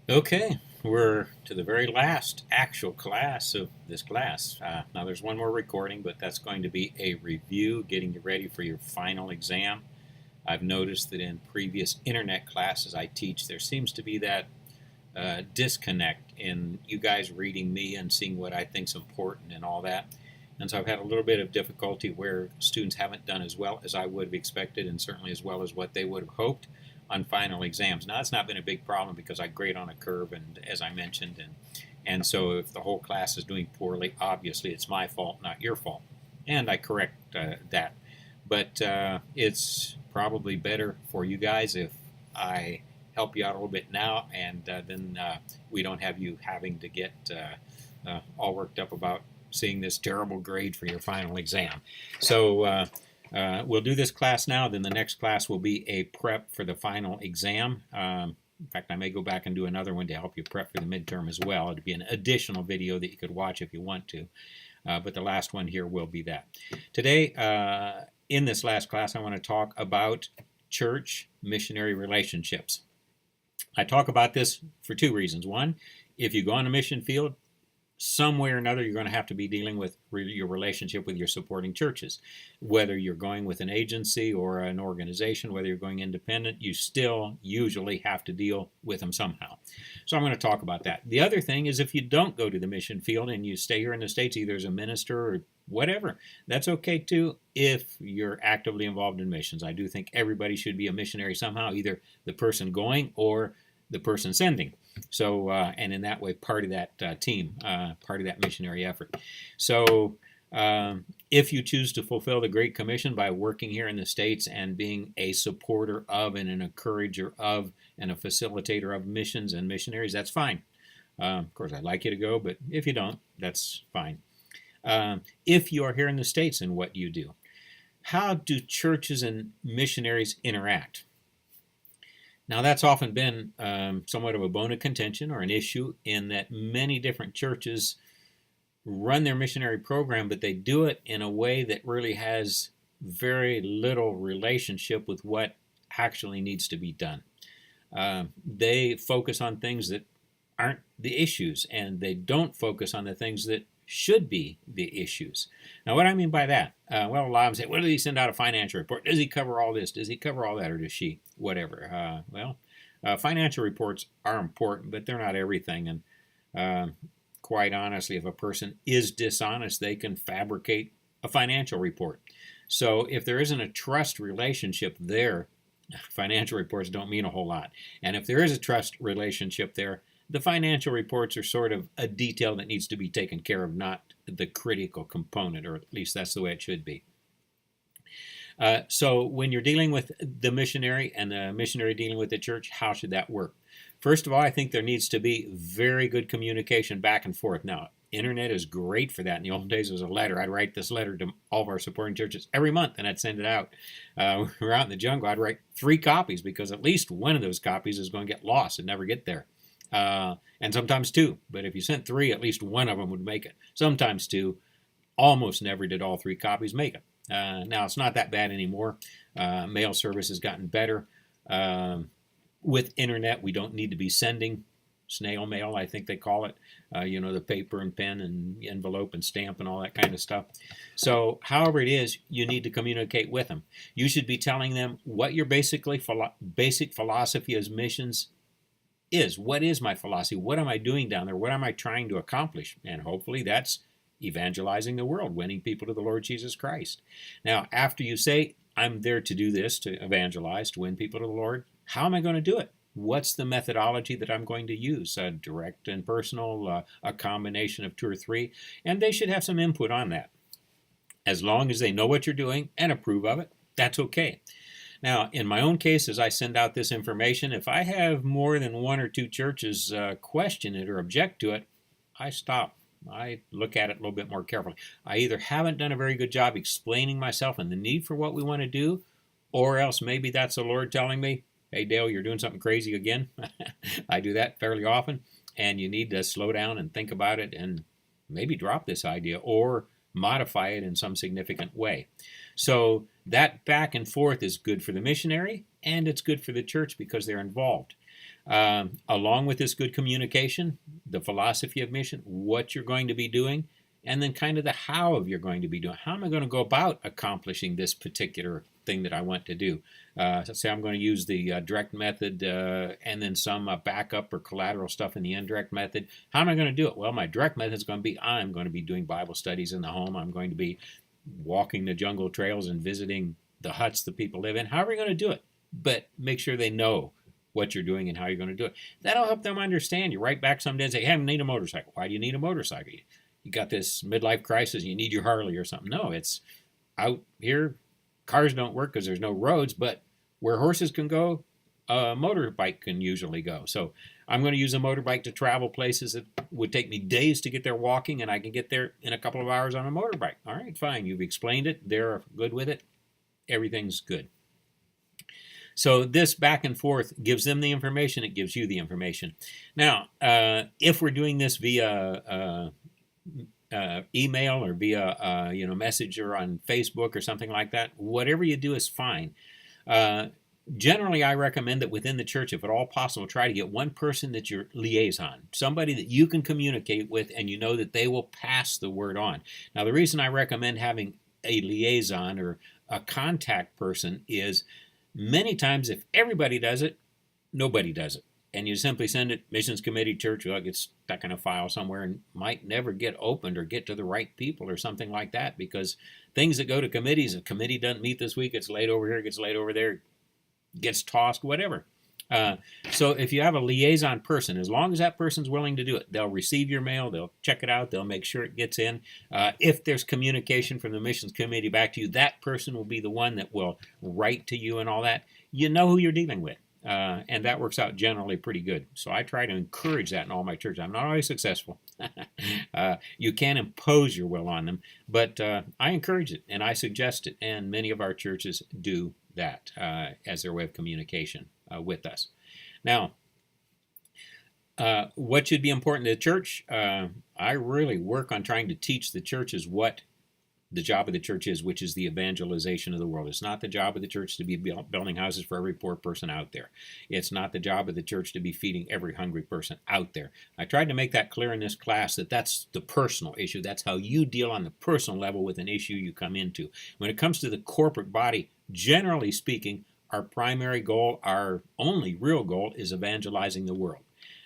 Okay, we're to the very last actual class of this class. Now, there's one more recording, but that's going to be a review, getting you ready for your final exam. I've noticed that in previous internet classes I teach, there seems to be that disconnect in you guys reading me and seeing what I think's important and all that. And so I've had a little bit of difficulty where students haven't done as well as I would have expected, and certainly as well as what they would have hoped on final exams. Now, it's not been a big problem because I grade on a curve, and as I mentioned, and so if the whole class is doing poorly, obviously it's my fault, not your fault, and I correct that. But it's probably better for you guys if I help you out a little bit now, and then we don't have you having to get all worked up about seeing this terrible grade for your final exam. So we'll do this class now, then the next class will be a prep for the final exam. In fact, I may go back and do another one to help you prep for the midterm as well. It'd be an additional video that you could watch if you want to. But the last one here will be that. Today, in this last class, I want to talk about church missionary relationships. I talk about this for two reasons. One, if you go on a mission field, some way or another, you're going to have to be dealing with your relationship with your supporting churches. Whether you're going with an agency or an organization, whether you're going independent, you still usually have to deal with them somehow. So I'm going to talk about that. The other thing is if you don't go to the mission field and you stay here in the States, either as a minister or whatever, that's okay too if you're actively involved in missions. I do think everybody should be a missionary somehow, either the person going or the person sending. So, and in that way, part of that team, part of that missionary effort. So, if you choose to fulfill the Great Commission by working here in the States and being a supporter of and an encourager of and a facilitator of missions and missionaries, that's fine. Of course, I'd like you to go, but if you don't, that's fine. If you are here in the States and what you do, how do churches and missionaries interact? Now, that's often been somewhat of a bone of contention or an issue in that many different churches run their missionary program, but they do it in a way that really has very little relationship with what actually needs to be done. They focus on things that aren't the issues, and they don't focus on the things that should be the issues. Now, what I mean by that, well, a lot of them say, well, does he send out a financial report? Does he cover all this? Does he cover all that? Or does she? Whatever. Financial reports are important, but they're not everything. And quite honestly, if a person is dishonest, they can fabricate a financial report. So if there isn't a trust relationship there, financial reports don't mean a whole lot. And if there is a trust relationship there, the financial reports are sort of a detail that needs to be taken care of, not the critical component, or at least that's the way it should be. So when you're dealing with the missionary and the missionary dealing with the church, how should that work? First of all, I think there needs to be very good communication back and forth. Now, internet is great for that. In the old days, it was a letter. I'd write this letter to all of our supporting churches every month, and I'd send it out. We were out in the jungle. I'd write 3 copies because at least one of those copies is going to get lost and never get there. And sometimes 2. But if you sent 3, at least one of them would make it. Sometimes 2. Almost never did all 3 copies make it. Now, it's not that bad anymore. Mail service has gotten better. With internet, we don't need to be sending snail mail, I think they call it. The paper and pen and envelope and stamp and all that kind of stuff. So, however it is, you need to communicate with them. You should be telling them what your basic philosophy as missions is. What is my philosophy? What am I doing down there? What am I trying to accomplish? And hopefully that's evangelizing the world, winning people to the Lord Jesus Christ. Now, after you say, I'm there to do this, to evangelize, to win people to the Lord, how am I going to do it? What's the methodology that I'm going to use? Direct and personal, a combination of 2 or 3, and they should have some input on that. As long as they know what you're doing and approve of it, that's okay. Now, in my own case, as I send out this information, if I have more than 1 or 2 churches question it or object to it, I stop. I look at it a little bit more carefully. I either haven't done a very good job explaining myself and the need for what we want to do, or else maybe that's the Lord telling me, hey, Dale, you're doing something crazy again. I do that fairly often, and you need to slow down and think about it and maybe drop this idea or modify it in some significant way. So that back and forth is good for the missionary, and it's good for the church because they're involved. Along with this good communication, the philosophy of mission, what you're going to be doing, and then kind of the how of you're going to be doing. How am I going to go about accomplishing this particular thing that I want to do? Let's say I'm going to use the direct method and then some backup or collateral stuff in the indirect method. How am I going to do it? Well, my direct method is going to be I'm going to be doing Bible studies in the home. I'm going to be walking the jungle trails and visiting the huts that people live in. How are we going to do it? But make sure they know what you're doing and how you're going to do it. That'll help them understand. You write back someday and say, hey, I need a motorcycle. Why do you need a motorcycle? You got this midlife crisis and you need your Harley or something. No, it's out here. Cars don't work because there's no roads, but where horses can go, a motorbike can usually go. So I'm going to use a motorbike to travel places that would take me days to get there walking, and I can get there in a couple of hours on a motorbike. All right, fine. You've explained it. They're good with it. Everything's good. So this back and forth gives them the information. It gives you the information. Now, if we're doing this via email or via message or on Facebook or something like that, whatever you do is fine. Generally, I recommend that within the church, if at all possible, try to get one person that's your liaison, somebody that you can communicate with and you know that they will pass the word on. Now, the reason I recommend having a liaison or a contact person is many times if everybody does it, nobody does it. And you simply send it, missions committee, church, well, it gets stuck in a file somewhere and might never get opened or get to the right people or something like that, because things that go to committees, if committee doesn't meet this week, it's laid over here, it gets laid over there, gets tossed, whatever. So if you have a liaison person, as long as that person's willing to do it, they'll receive your mail, they'll check it out, they'll make sure it gets in. If there's communication from the missions committee back to you, that person will be the one that will write to you and all that. You know who you're dealing with. And that works out generally pretty good. So I try to encourage that in all my churches. I'm not always successful. You can't impose your will on them, but I encourage it and I suggest it, and many of our churches do that as their way of communication with us. Now, what should be important to the church? I really work on trying to teach the churches what the job of the church is, which is the evangelization of the world. It's not the job of the church to be building houses for every poor person out there. It's not the job of the church to be feeding every hungry person out there. I tried to make that clear in this class that that's the personal issue. That's how you deal on the personal level with an issue you come into. When it comes to the corporate body, generally speaking, our primary goal, our only real goal, is evangelizing the world.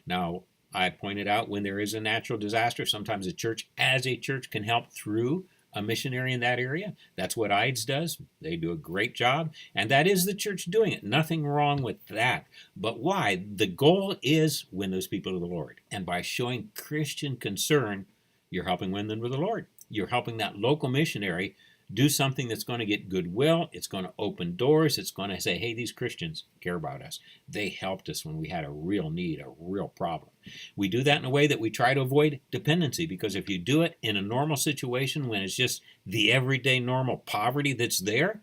Now, I pointed out when there is a natural disaster, sometimes a church as a church can help through a missionary in that area. That's what IDES does. They do a great job, and that is the church doing it. Nothing wrong with that. But why? The goal is win those people to the Lord. And by showing Christian concern, you're helping win them to the Lord. You're helping that local missionary do something that's going to get goodwill. It's going to open doors. It's going to say, hey, these Christians care about us. They helped us when we had a real need, a real problem. We do that in a way that we try to avoid dependency, because if you do it in a normal situation when it's just the everyday normal poverty that's there,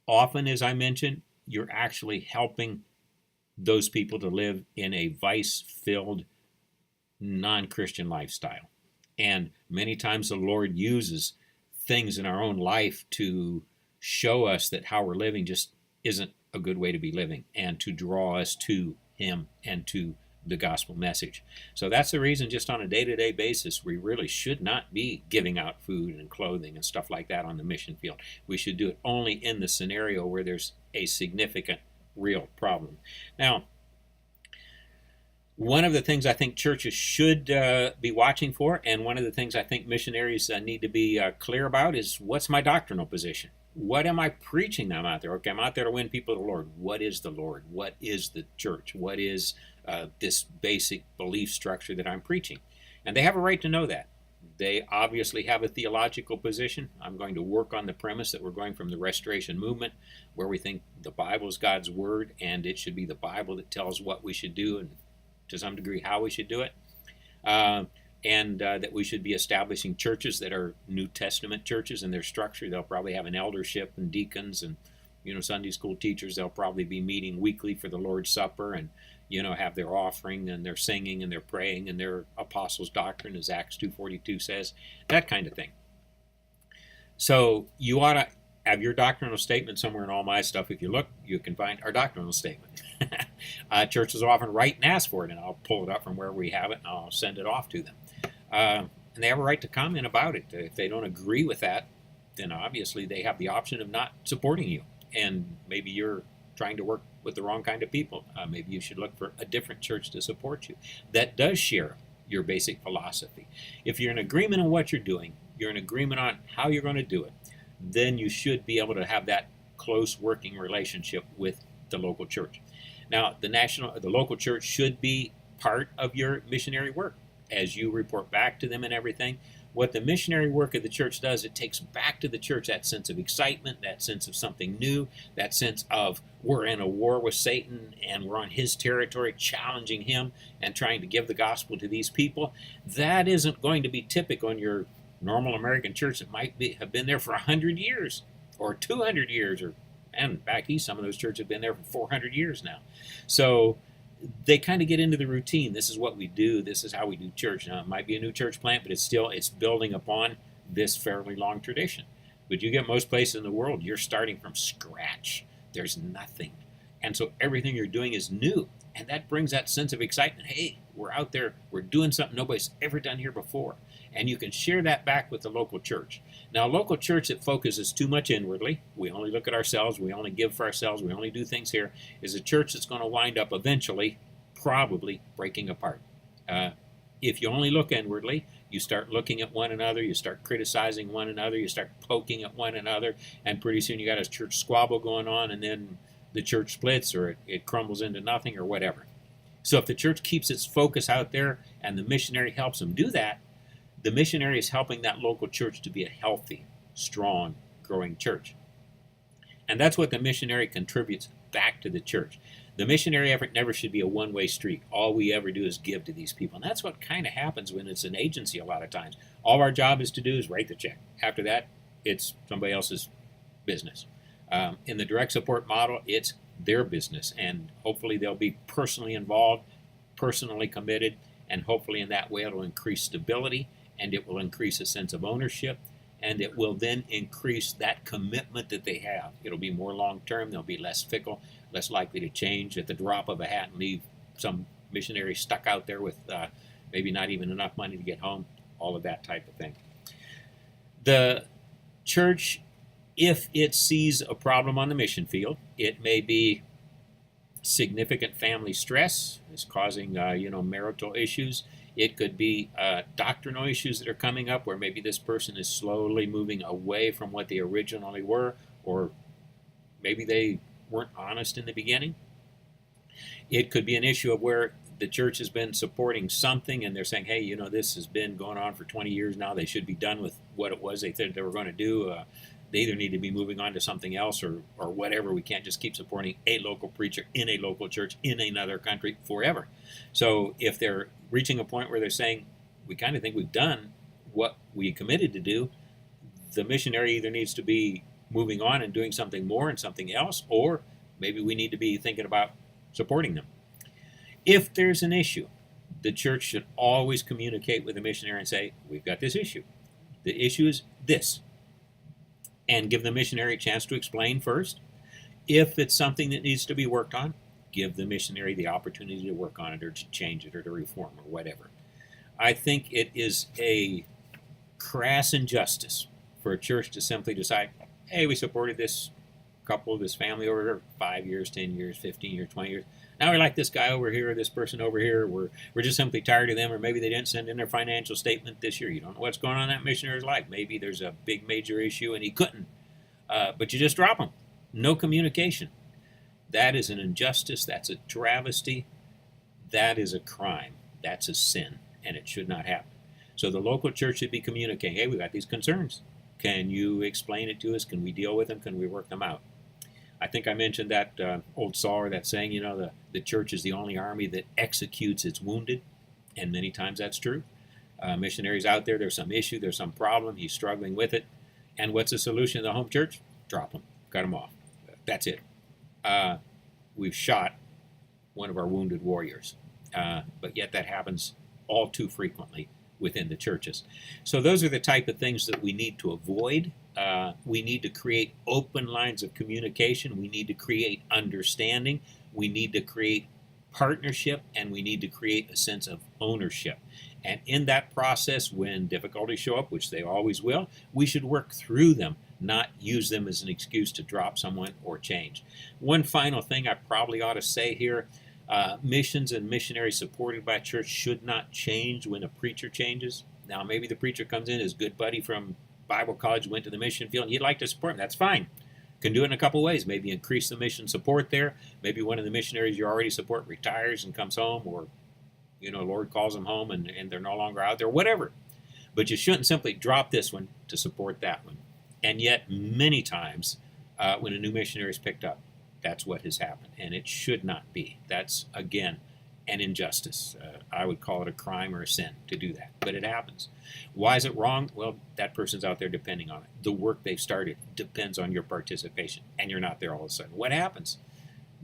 often, as I mentioned, you're actually helping those people to live in a vice-filled, non-Christian lifestyle. And many times the Lord uses things in our own life to show us that how we're living just isn't a good way to be living, and to draw us to Him and to the gospel message. So that's the reason, just on a day-to-day basis, we really should not be giving out food and clothing and stuff like that on the mission field. We should do it only in the scenario where there's a significant, real problem. Now, one of the things I think churches should be watching for, and one of the things I think missionaries need to be clear about, is what's my doctrinal position? What am I preaching them out there? Okay, I'm out there to win people to the Lord. What is the Lord? What is the church? What is this basic belief structure that I'm preaching? And they have a right to know that. They obviously have a theological position. I'm going to work on the premise that we're going from the Restoration Movement, where we think the Bible is God's Word, and it should be the Bible that tells what we should do and to some degree how we should do it, and that we should be establishing churches that are New Testament churches in their structure. They'll probably have an eldership and deacons and Sunday school teachers. They'll probably be meeting weekly for the Lord's Supper and have their offering and their singing and their praying and their apostles' doctrine, as Acts 2:42 says, that kind of thing. So you ought to have your doctrinal statement somewhere in all my stuff. If you look, you can find our doctrinal statement. Churches often write and ask for it, and I'll pull it up from where we have it, and I'll send it off to them. And they have a right to comment about it. If they don't agree with that, then obviously they have the option of not supporting you. And maybe you're trying to work with the wrong kind of people. Maybe you should look for a different church to support you that does share your basic philosophy. If you're in agreement on what you're doing, you're in agreement on how you're going to do it, then you should be able to have that close working relationship with the local church. Now, the local church should be part of your missionary work as you report back to them and everything. What the missionary work of the church does, it takes back to the church that sense of excitement, that sense of something new, that sense of we're in a war with Satan and we're on his territory, challenging him and trying to give the gospel to these people. That isn't going to be typical in your normal American church that might have been there for 100 years or 200 years, and back east, some of those churches have been there for 400 years now. So they kind of get into the routine. This is what we do. This is how we do church. Now, it might be a new church plant, but it's building upon this fairly long tradition. But you get most places in the world, you're starting from scratch. There's nothing. And so everything you're doing is new. And that brings that sense of excitement. Hey, we're out there. We're doing something nobody's ever done here before. And you can share that back with the local church. Now, a local church that focuses too much inwardly, we only look at ourselves, we only give for ourselves, we only do things here, is a church that's going to wind up eventually probably breaking apart. If you only look inwardly, you start looking at one another, you start criticizing one another, you start poking at one another, and pretty soon you got a church squabble going on, and then the church splits or it crumbles into nothing or whatever. So if the church keeps its focus out there and the missionary helps them do that, the missionary is helping that local church to be a healthy, strong, growing church. And that's what the missionary contributes back to the church. The missionary effort never should be a one-way street. All we ever do is give to these people. And that's what kind of happens when it's an agency a lot of times. All our job is to do is write the check. After that, it's somebody else's business. In the direct support model, it's their business. And hopefully they'll be personally involved, personally committed, and hopefully in that way it'll increase stability, and it will increase a sense of ownership, and it will then increase that commitment that they have. It'll be more long-term. They'll be less fickle, less likely to change at the drop of a hat and leave some missionary stuck out there with maybe not even enough money to get home, all of that type of thing. The church, if it sees a problem on the mission field, it may be significant family stress is causing marital issues. It could be doctrinal issues that are coming up where maybe this person is slowly moving away from what they originally were, or maybe they weren't honest in the beginning. It could be an issue of where the church has been supporting something and they're saying, hey, this has been going on for 20 years now. They should be done with what it was they said they were going to do. They either need to be moving on to something else or whatever. We can't just keep supporting a local preacher in a local church in another country forever. So if they're reaching a point where they're saying, we kind of think we've done what we committed to do, the missionary either needs to be moving on and doing something more and something else, or maybe we need to be thinking about supporting them. If there's an issue, the church should always communicate with the missionary and say, we've got this issue. The issue is this. And give the missionary a chance to explain first. If it's something that needs to be worked on, give the missionary the opportunity to work on it or to change it or to reform or whatever. I think it is a crass injustice for a church to simply decide, hey, we supported this couple, this family over here 5 years, 10 years, 15 years, 20 years. Now we like this guy over here or this person over here. We're just simply tired of them, or maybe they didn't send in their financial statement this year. You don't know what's going on in that missionary's life. Maybe there's a big major issue and he couldn't. But you just drop him. No communication. That is an injustice. That's a travesty. That is a crime. That's a sin, and it should not happen. So the local church should be communicating, hey, we got these concerns. Can you explain it to us? Can we deal with them? Can we work them out? I think I mentioned that old saw, or that saying, the church is the only army that executes its wounded, and many times that's true. Missionaries out there, there's some issue, there's some problem, he's struggling with it, and what's the solution in the home church? Drop him, cut him off. That's it. We've shot one of our wounded warriors, but yet that happens all too frequently within the churches. So those are the type of things that we need to avoid We need to create open lines of communication. We need to create understanding. We need to create partnership, and we need to create a sense of ownership. And in that process, when difficulties show up, which they always will, we should work through them, not use them as an excuse to drop someone or change. One final thing I probably ought to say here, missions and missionaries supported by church should not change when a preacher changes. Now, maybe the preacher comes in, his good buddy from Bible college went to the mission field, and you'd like to support him. That's fine. Can do it in a couple ways. Maybe increase the mission support there. Maybe one of the missionaries you already support retires and comes home, or Lord calls them home and they're no longer out there, whatever. But you shouldn't simply drop this one to support that one. And yet, many times, when a new missionary is picked up, that's what has happened. And it should not be. That's, again, an injustice. I would call it a crime or a sin to do that. But it happens. Why is it wrong? Well, that person's out there depending on it. The work they've started depends on your participation, and you're not there all of a sudden. What happens?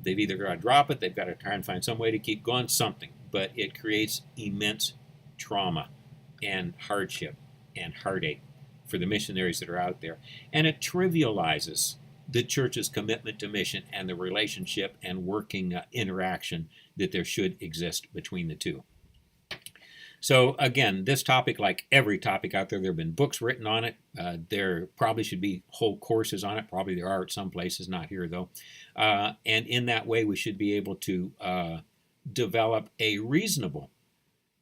They've either got to drop it, they've got to try and find some way to keep going, something. But it creates immense trauma and hardship and heartache for the missionaries that are out there. And it trivializes the church's commitment to mission and the relationship and working interaction that there should exist between the two. So again, this topic, like every topic out there, there have been books written on it. There probably should be whole courses on it. Probably there are at some places, not here though. And in that way, we should be able to develop a reasonable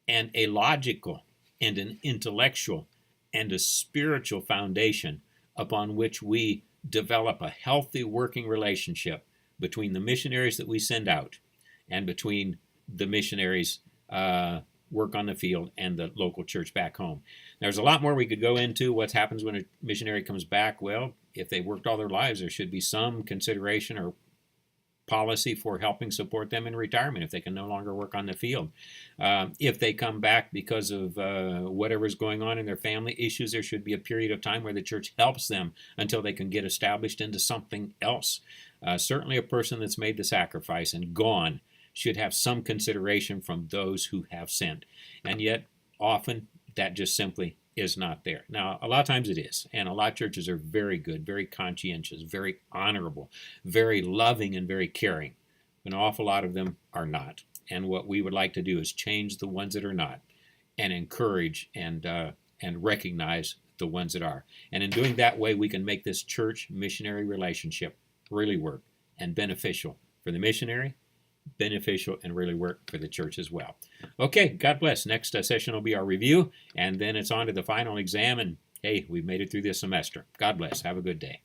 and a logical and an intellectual and a spiritual foundation upon which we develop a healthy working relationship between the missionaries that we send out and between the missionaries work on the field and the local church back home. There's a lot more we could go into. What happens when a missionary comes back? Well, if they worked all their lives, there should be some consideration or policy for helping support them in retirement if they can no longer work on the field. If they come back because of whatever's going on in their family issues, there should be a period of time where the church helps them until they can get established into something else. Certainly a person that's made the sacrifice and gone should have some consideration from those who have sent. And yet, often, that just simply is not there. Now, a lot of times it is, and a lot of churches are very good, very conscientious, very honorable, very loving, and very caring. An awful lot of them are not. And what we would like to do is change the ones that are not, and encourage and recognize the ones that are. And in doing that way, we can make this church-missionary relationship really work and beneficial for the missionary, beneficial, and really work for the church as well. Okay, God bless. Next session will be our review, and then it's on to the final exam, and hey, we've made it through this semester. God bless. Have a good day.